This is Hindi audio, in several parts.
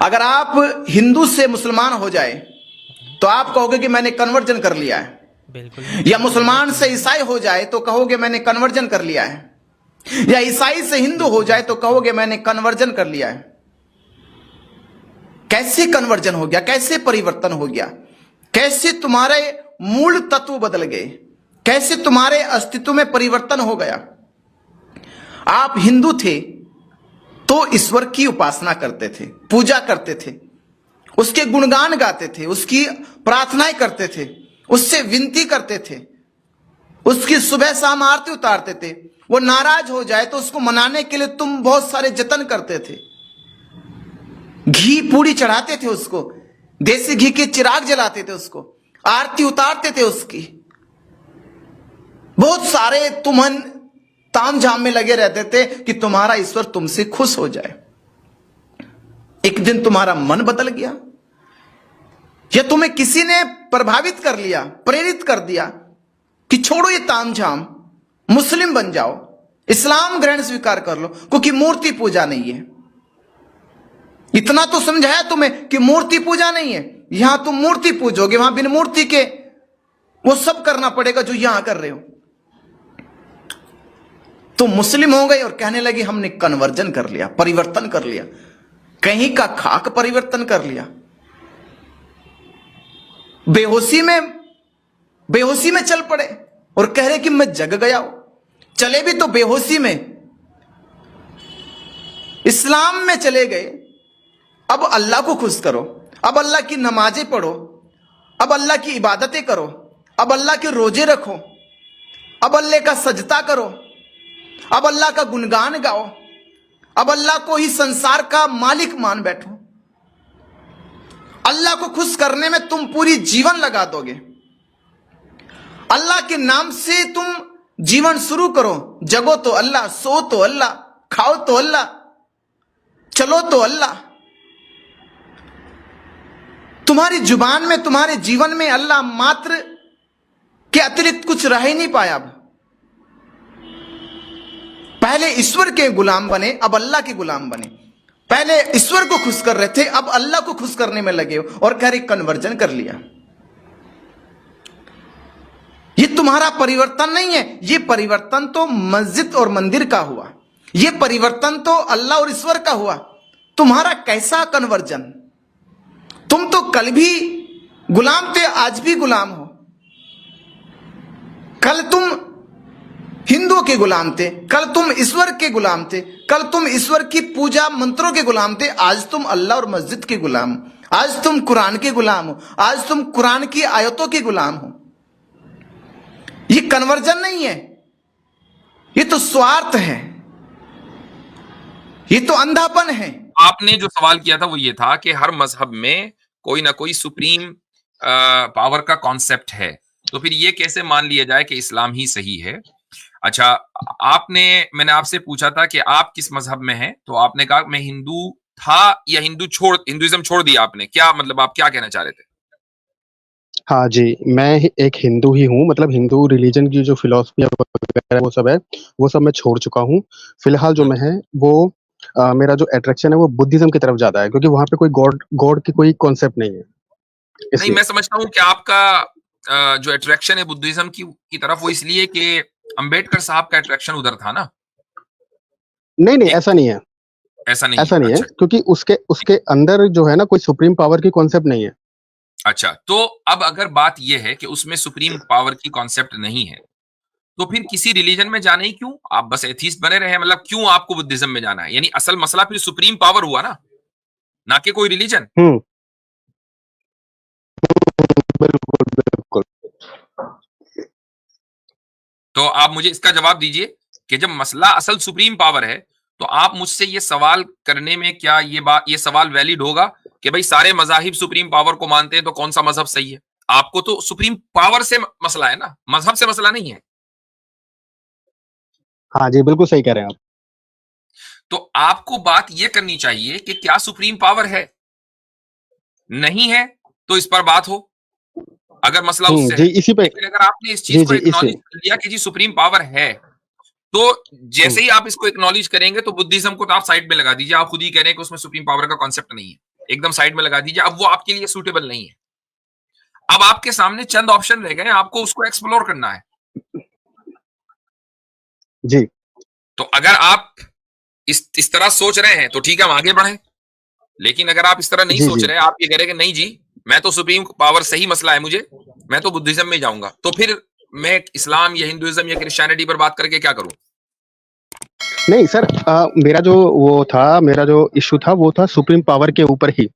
अगर आप हिंदू से मुसलमान हो जाए तो आप कहोगे कि मैंने कन्वर्जन कर लिया है, बिल्कुल। या मुसलमान से ईसाई हो जाए तो कहोगे मैंने कन्वर्जन कर लिया है, या ईसाई से हिंदू हो जाए तो कहोगे मैंने कन्वर्जन कर लिया है। कैसे कन्वर्जन हो गया, कैसे परिवर्तन हो गया, कैसे तुम्हारे मूल तत्व बदल गए, कैसे तुम्हारे अस्तित्व में परिवर्तन हो गया। आप हिंदू थे तो ईश्वर की उपासना करते थे, पूजा करते थे, उसके गुणगान गाते थे, उसकी प्रार्थनाएं करते थे, उससे विनती करते थे, उसकी सुबह शाम आरती उतारते थे। वो नाराज हो जाए तो उसको मनाने के लिए तुम बहुत सारे जतन करते थे, घी पूड़ी चढ़ाते थे उसको, देसी घी के चिराग जलाते थे, उसको आरती उतारते थे उसकी। बहुत सारे तुमन ताम झाम में लगे रहते थे कि तुम्हारा ईश्वर तुमसे खुश हो जाए। एक दिन तुम्हारा मन बदल गया, या तुम्हें किसी ने प्रभावित कर लिया, प्रेरित कर दिया कि छोड़ो ये ताम झाम, मुस्लिम बन जाओ, इस्लाम ग्रहण स्वीकार कर लो, क्योंकि मूर्ति पूजा नहीं है। इतना तो समझाया तुम्हें कि मूर्ति पूजा नहीं है, यहां तुम मूर्ति पूजोगे, वहां बिन मूर्ति के वो सब करना पड़ेगा जो यहां कर रहे हो। तो मुस्लिम हो गए और कहने लगे हमने कन्वर्जन कर लिया, परिवर्तन कर लिया, कहीं का खाक परिवर्तन कर लिया। बेहोशी में चल पड़े और कह रहे कि मैं जग गया हूं। चले भी तो बेहोशी में, इस्लाम में चले गए। अब अल्लाह को खुश करो, अब अल्लाह की नमाजें पढ़ो, अब अल्लाह की इबादतें करो, अब अल्लाह के रोजे रखो, अब अल्लाह का सजदा करो, अब अल्लाह का गुणगान गाओ, अब अल्लाह को ही संसार का मालिक मान बैठो। अल्लाह को खुश करने में तुम पूरी जीवन लगा दोगे। अल्लाह के नाम से तुम जीवन शुरू करो। जगो तो अल्लाह, सो तो अल्लाह, खाओ तो अल्लाह, चलो तो अल्लाह। तुम्हारी जुबान में, तुम्हारे जीवन में अल्लाह मात्र के अतिरिक्त कुछ रह ही नहीं पाया। अब पहले ईश्वर के गुलाम बने, अब अल्लाह के गुलाम बने। पहले ईश्वर को खुश कर रहे थे, अब अल्लाह को खुश करने में लगे हो और कह रहे कन्वर्जन कर लिया। ये तुम्हारा परिवर्तन नहीं है, ये परिवर्तन तो मस्जिद और मंदिर का हुआ, ये परिवर्तन तो अल्लाह और ईश्वर का हुआ। तुम्हारा कैसा कन्वर्जन? तुम तो कल भी गुलाम थे, आज भी गुलाम हो। कल तुम हिंदुओं के गुलाम थे, कल तुम ईश्वर के गुलाम थे, कल तुम ईश्वर की पूजा मंत्रों के गुलाम थे, आज तुम अल्लाह और मस्जिद के गुलाम हो, आज तुम कुरान के गुलाम हो, आज तुम कुरान की आयतों के गुलाम हो। ये कन्वर्जन नहीं है, ये तो स्वार्थ है, ये तो अंधापन है। आपने जो सवाल किया था वो ये था कि हर मजहब में कोई ना कोई सुप्रीम पावर का कॉन्सेप्ट है, तो फिर ये कैसे मान लिया जाए कि इस्लाम ही सही है। अच्छा, मैंने आपसे पूछा था कि आप किस मजहब में हैं, तो आपने कहा मैं हिंदू था, या हिंदुइज्म छोड़ दिया आपने, क्या मतलब आप क्या कहना चाह रहे थे? हाँ जी, मैं एक हिंदू ही हूँ, मतलब हिंदू रिलीजन की जो फिलॉसफी वगैरह वो सब है, वो सब मैं छोड़ चुका हूँ। फिलहाल जो मैं है वो मेरा जो अट्रैक्शन है वो बुद्धिज्म की तरफ ज्यादा है, क्योंकि वहां पे कोई गॉड की कोई कॉन्सेप्ट नहीं है। नहीं, मैं समझता हूँ कि आपका जो अट्रैक्शन है बुद्धिज्म की तरफ, वो इसलिए कि अंबेडकर साहब का अट्रैक्शन उधर था ना? नहीं, ऐसा नहीं है, ऐसा नहीं ऐसा नहीं है, अच्छा। क्योंकि उसके अंदर जो है ना कोई सुप्रीम पावर की कॉन्सेप्ट नहीं है। अच्छा, तो अब अगर बात यह है कि उसमें सुप्रीम पावर की कॉन्सेप्ट नहीं है, तो फिर किसी रिलीजन में जाना ही क्यों? आप बस एथीस्ट बने रहे, मतलब क्यों आपको बुद्धिज्म में जाना है? यानी असल मसला फिर सुप्रीम पावर हुआ ना कि कोई रिलीजन। बिल्कुल बिल्कुल। तो आप मुझे इसका जवाब दीजिए कि जब मसला असल सुप्रीम पावर है, तो आप मुझसे ये सवाल करने में क्या ये सवाल वैलिड होगा कि भाई सारे मजाहिब सुप्रीम पावर को मानते हैं, तो कौन सा मजहब सही है? आपको तो सुप्रीम पावर से मसला है ना, मजहब से मसला नहीं है। हाँ जी, बिल्कुल सही कह रहे हैं आप। तो आपको बात यह करनी चाहिए कि क्या सुप्रीम पावर है, नहीं है तो इस पर बात हो, अगर मसला उससे जी, है। इसी पे लेकिन अगर आपने इस चीज को एक्नॉलेज कर लिया कि जी सुप्रीम पावर है, तो जैसे ही आप इसको एक्नॉलेज करेंगे तो बुद्धिज्म को तो आप साइड में लगा दीजिए, आप खुद ही कह रहे हैं कि उसमें सुप्रीम पावर का कॉन्सेप्ट नहीं है। एकदम साइड में लगा दीजिए, अब वो आपके लिए सूटेबल नहीं है। अब आपके सामने चंद ऑप्शन रह गए, आपको उसको एक्सप्लोर करना है। जी तो अगर आप इस तरह सोच रहे हैं तो ठीक है, हम आगे बढ़ें। लेकिन अगर आप इस तरह नहीं जी सोच जी रहे, आप ये कह रहे कि नहीं जी, मैं तो सुप्रीम पावर से ही मसला है मुझे, मैं तो बुद्धिज्म में जाऊंगा, तो फिर मैं इस्लाम या हिंदुइज्म या क्रिश्चियनिटी पर बात करके क्या करूं? नहीं सर, मेरा जो वो था, मेरा जो इश्यू था वो था सुप्रीम पावर के ऊपर ही,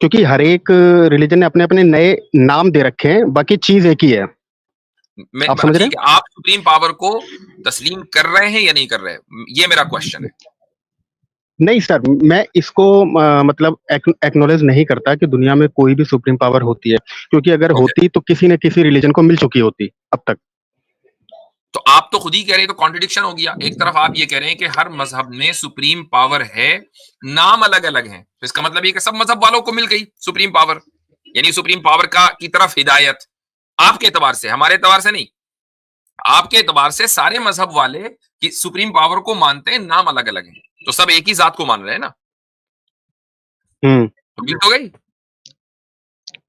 क्योंकि हर एक रिलीजन ने अपने अपने नए नाम दे रखे हैं, बाकी चीज एक ही है। आप समझ रहे ठीक हैं? है, आप सुप्रीम पावर को तस्लीम कर रहे हैं या नहीं कर रहे हैं, ये मेरा क्वेश्चन है। नहीं सर, मैं इसको मतलब एक्नॉलेज नहीं करता कि दुनिया में कोई भी सुप्रीम पावर होती है, क्योंकि अगर ओके, होती तो किसी न किसी रिलीजन को मिल चुकी होती अब तक। तो आप तो खुद ही कह रहे हैं, तो कॉन्ट्रडिक्शन हो गया। एक तरफ आप ये कह रहे हैं कि हर मजहब में सुप्रीम पावर है, नाम अलग अलग हैं, तो इसका मतलब ये कि सब मजहब वालों को मिल गई सुप्रीम पावर, यानी सुप्रीम पावर का की तरफ हिदायत। आपके एतबार से, हमारे एतबार से नहीं, आपके एतबार से सारे मजहब वाले कि सुप्रीम पावर को मानते हैं, नाम अलग अलग है, तो सब एक ही जात को मान रहे हैं ना, हम्म। तो मिल तो गई।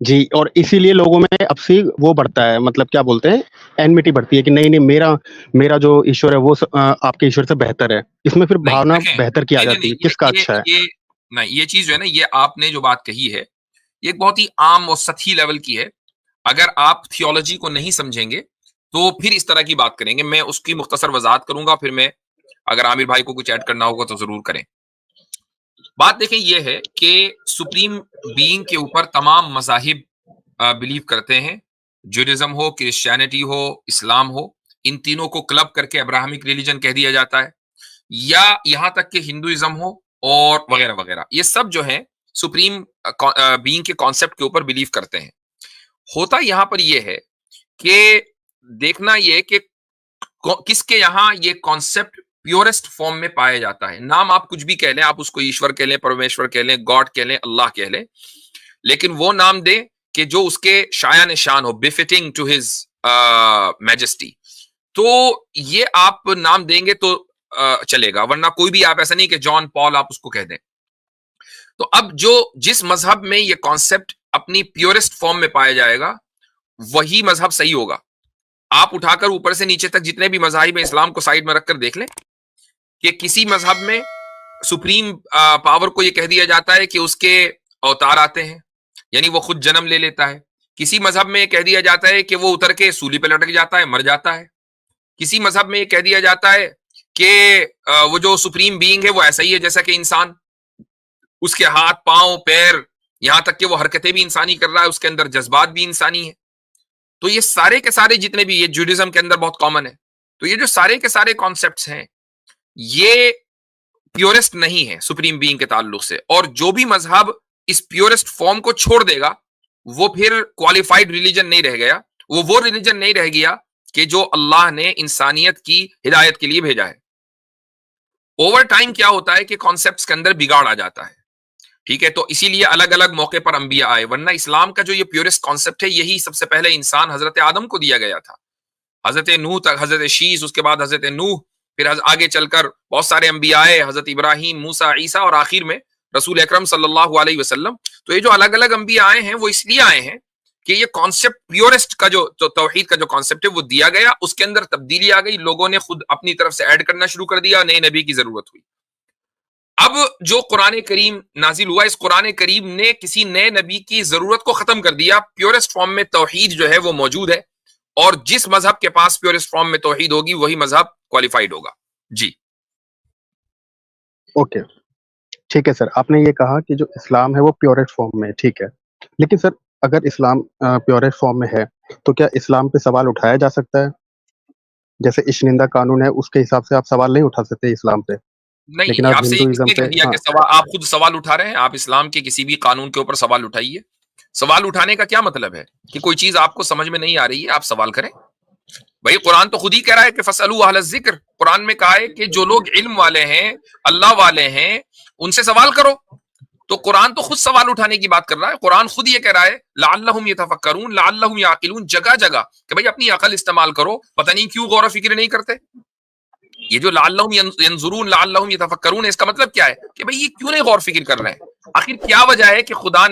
जी, और इसीलिए लोगों में आपसी वो बढ़ता है, मतलब क्या बोलते हैं, एनमिटी बढ़ती है कि नहीं नहीं, मेरा मेरा जो ईश्वर है वो आपके ईश्वर से बेहतर है। इसमें फिर नहीं भावना देखें, बेहतर की आ नहीं नहीं जाती नहीं, है, किसका अच्छा है। ये नहीं, ये चीज जो है ना, ये आपने जो बात कही है, ये एक बहुत ही आम और सतही लेवल की है। अगर आप थियोलॉजी को नहीं समझेंगे तो फिर इस तरह की बात करेंगे। मैं उसकी मुख्तसर वजाहत करूंगा, फिर मैं, अगर आमिर भाई को कुछ ऐड करना होगा तो जरूर करें। बात देखें, ये है कि सुप्रीम बीइंग के ऊपर तमाम मजाहिब बिलीव करते हैं। जुडिज्म हो, क्रिश्चियनिटी हो, इस्लाम हो, इन तीनों को क्लब करके अब्राहमिक रिलीजन कह दिया जाता है, या यहां तक कि हिंदुइज्म हो और वगैरह वगैरह, ये सब जो है सुप्रीम बीइंग के कॉन्सेप्ट के ऊपर बिलीव करते हैं। होता यहां पर यह है कि देखना यह कि किसके यहां ये कॉन्सेप्ट प्योरेस्ट फॉर्म में पाया जाता है। नाम आप कुछ भी कह लें, आप उसको ईश्वर कह लें, परमेश्वर कह लें, गॉड कह लें, अल्लाह कह लें, लेकिन वो नाम दे कि जो उसके शाया निशान हो, बिफिटिंग टू हिज मैजेस्टी, तो ये आप नाम देंगे तो चलेगा, वरना कोई भी आप ऐसा नहीं कि जॉन पॉल आप उसको कह दें। तो अब जो जिस मजहब में ये कॉन्सेप्ट अपनी प्योरेस्ट फॉर्म में पाया जाएगा, वही मजहब सही होगा। आप उठाकर ऊपर से नीचे तक जितने भी मजहब इस्लाम को साइड में रखकर देख लें कि किसी मजहब में सुप्रीम पावर को यह कह दिया जाता है कि उसके अवतार आते हैं, यानी वो खुद जन्म ले लेता है। किसी मजहब में कह दिया जाता है कि वो उतर के सूली पे लटक जाता है, मर जाता है। किसी मजहब में कह दिया जाता है कि वो जो सुप्रीम बीइंग है वो ऐसा ही है जैसा कि इंसान, उसके हाथ पांव पैर, यहां तक कि वो हरकतें भी इंसानी कर रहा है, उसके अंदर जज्बात भी इंसानी है। तो ये सारे के सारे जितने भी, ये जुडिज्म के अंदर बहुत कॉमन है, तो ये जो सारे के सारे कॉन्सेप्ट्स हैं, ये प्योरेस्ट नहीं है सुप्रीम बीइंग के ताल्लुक से। और जो भी मजहब इस प्योरेस्ट फॉर्म को छोड़ देगा, वो फिर क्वालिफाइड रिलीजन नहीं रह गया, वो रिलीजन नहीं रह गया कि जो अल्लाह ने इंसानियत की हिदायत के लिए भेजा है। ओवर टाइम क्या होता है कि कॉन्सेप्ट्स के अंदर बिगाड़ आ जाता है, ठीक है। तो इसीलिए अलग अलग मौके पर अंबिया आए, वरना इस्लाम का जो ये प्योरेस्ट कॉन्सेप्ट है, यही सबसे पहले इंसान हजरत आदम को दिया गया था, हजरत नूह तक, हजरत शीस, उसके बाद हजरत नूह, फिर आगे चलकर बहुत सारे अंबिया आए, हजरत इब्राहिम, मूसा, ईसा, और आखिर में रसूल अकरम सल्लल्लाहु अलैहि वसल्लम। तो ये जो अलग अलग अंबिया आए हैं, वो इसलिए आए हैं कि ये कॉन्सेप्ट प्योरेस्ट का जो तौहीद का जो कॉन्सेप्ट है वो दिया गया, उसके अंदर तब्दीली आ गई, लोगों ने खुद अपनी तरफ से ऐड करना शुरू कर दिया, नए नबी की जरूरत हुई। अब जो कुरान करीम नाजिल हुआ, इस कुरान करीम ने किसी नए नबी की जरूरत को खत्म कर दिया। प्योरेस्ट फॉर्म में तौहीद जो है वो मौजूद है, और जिस मजहब के पास प्योरेस्ट फॉर्म में तौहीद होगी, वही मजहब क्वालिफाइड होगा। जी ओके, ठीक है सर, आपने ये कहा कि जो इस्लाम है वो प्योरेस्ट फॉर्म में है, ठीक है। लेकिन सर, अगर इस्लाम प्योरेस्ट फॉर्म में है, तो क्या इस्लाम पे सवाल उठाया जा सकता है? जैसे इश्निंदा कानून है, उसके हिसाब से आप सवाल नहीं उठा सकते इस्लाम पे, लेकिन नहीं, आप आपसे ये हिंदुइज्म किसने पे, कह दिया हाँ। कि सवाल, आप खुद सवाल उठा रहे हैं? आप इस्लाम के किसी भी कानून के ऊपर सवाल उठाइए। सवाल उठाने का क्या मतलब है कि कोई चीज आपको समझ में नहीं आ रही है, आप सवाल करें। भाई कुरान तो खुद ही कह रहा है कि फसलू अहल जिक्र, कुरान में कहा है कि जो लोग इल्म वाले हैं, अल्लाह वाले हैं, उनसे सवाल करो। तो कुरान तो खुद सवाल उठाने की बात कर रहा है। कुरान खुद ये कह रहा है लअल्लहुम यतफक्करून लअल्लहुम याकिलून, जगह जगह कि भाई अपनी अकल इस्तेमाल करो। पता नहीं क्यों गौर फिक्र नहीं करते। ये जो लअल्लहुम यंजुरून लअल्लहुम यतफक्करून, इसका मतलब क्या है कि भाई ये क्यों नहीं गौर फिक्र कर रहे हैं? आखिर क्या वजह है कि खुदा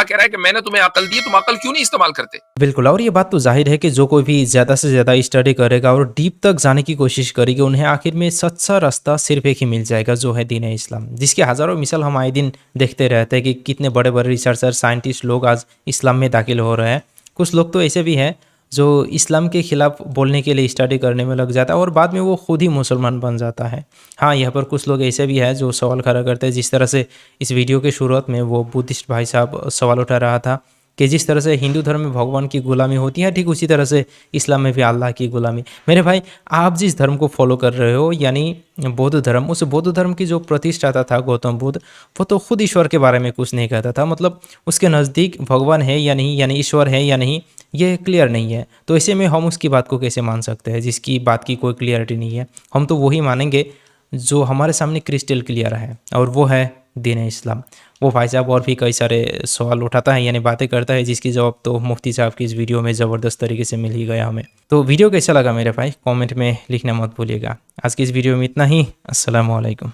कह रहा है कि मैंने तुम्हें अकल दी, तुम अकल क्यों नहीं इस्तेमाल करते? बिल्कुल, और ये बात तो ज़ाहिर है कि जो कोई भी ज़्यादा से ज़्यादा स्टडी करेगा और डीप तक जाने की कोशिश करेगा, उन्हें आखिर में सच्चा रास्ता सिर्फ एक ही मिल जाएगा, जो है दीन इस्लाम, जिसके हज़ारों मिसाल हम आए दिन देखते रहते हैं कि कितने बड़े बड़े रिसर्चर, साइंटिस्ट लोग आज इस्लाम में दाखिल हो रहे हैं। कुछ लोग तो ऐसे भी हैं जो इस्लाम के ख़िलाफ़ बोलने के लिए स्टडी करने में लग जाता है और बाद में वो खुद ही मुसलमान बन जाता है। हाँ, यहाँ पर कुछ लोग ऐसे भी हैं जो सवाल खड़ा करते हैं, जिस तरह से इस वीडियो के शुरुआत में वो बुद्धिस्ट भाई साहब सवाल उठा रहा था कि जिस तरह से हिंदू धर्म में भगवान की गुलामी होती है, ठीक उसी तरह से इस्लाम में भी अल्लाह की गुलामी। मेरे भाई, आप जिस धर्म को फॉलो कर रहे हो, यानी बौद्ध धर्म, उस बौद्ध धर्म की जो प्रतिष्ठाता था गौतम बुद्ध, वो तो खुद ईश्वर के बारे में कुछ नहीं कहता था। मतलब उसके नज़दीक भगवान है या नहीं, यानी ईश्वर है या नहीं, ये क्लियर नहीं है। तो ऐसे में हम उसकी बात को कैसे मान सकते हैं जिसकी बात की कोई क्लियरिटी नहीं है? हम तो वही मानेंगे जो हमारे सामने क्रिस्टल क्लियर है, और वो है दीन इस्लाम। वो भाई साहब और भी कई सारे सवाल उठाता है, यानी बातें करता है, जिसकी जवाब तो मुफ्ती साहब की इस वीडियो में ज़बरदस्त तरीके से मिल ही गया हमें। तो वीडियो कैसा लगा मेरे भाई, कमेंट में लिखना मत भूलिएगा। आज की इस वीडियो में इतना ही। अस्सलाम वालेकुम।